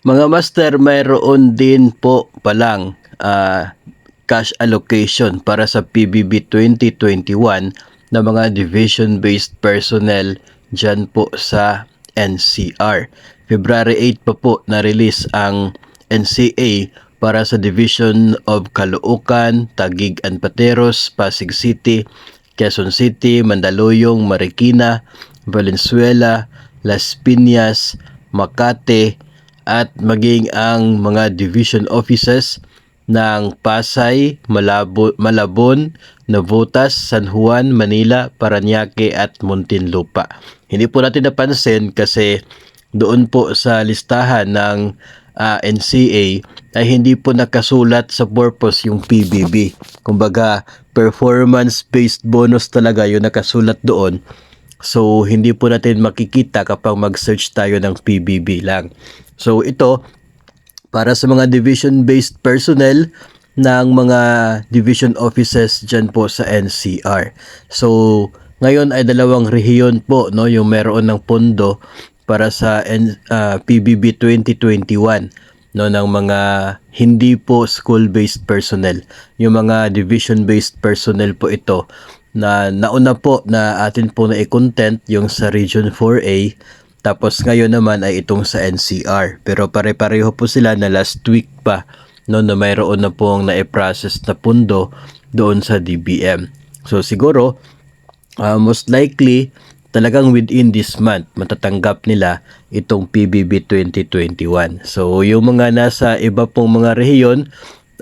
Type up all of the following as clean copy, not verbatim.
Mga master, mayroon din po palang cash allocation para sa PBB 2021 na mga division-based personnel dyan po sa NCR. February 8 pa po na-release ang NCA para sa Division of Caloocan, Taguig and Pateros, Pasig City, Quezon City, Mandaluyong, Marikina, Valenzuela, Las Piñas, Makati, at maging ang mga division offices ng Pasay, Malabon, Navotas, San Juan, Manila, Parañaque at Muntinlupa. Hindi po natin napansin kasi doon po sa listahan ng NCA ay hindi po nakasulat sa purpose yung PBB. Kumbaga, performance-based bonus talaga yung nakasulat doon. So, hindi po natin makikita kapag mag-search tayo ng PBB lang. So, ito, para sa mga division-based personnel ng mga division offices dyan po sa NCR. So, ngayon ay dalawang rehiyon po, no, yung meron ng pondo para sa PBB 2021, no, ng mga hindi po school-based personnel. Yung mga division-based personnel po ito na nauna po na atin po na i-content yung sa Region 4A, tapos ngayon naman ay itong sa NCR. Pero pare-pareho po sila na last week pa, no, na mayroon na pong na-process na pundo doon sa DBM. So siguro, most likely, talagang within this month, matatanggap nila itong PBB 2021. So yung mga nasa iba pong mga rehiyon,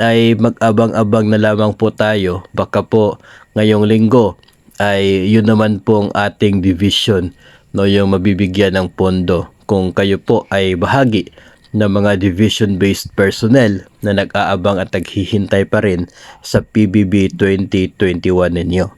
ay mag-abang-abang na lamang po tayo. Baka po ngayong linggo ay yun naman pong ating division, no, yung mabibigyan ng pondo kung kayo po ay bahagi ng mga division-based personnel na nag-aabang at naghihintay pa rin sa PBB 2021 ninyo.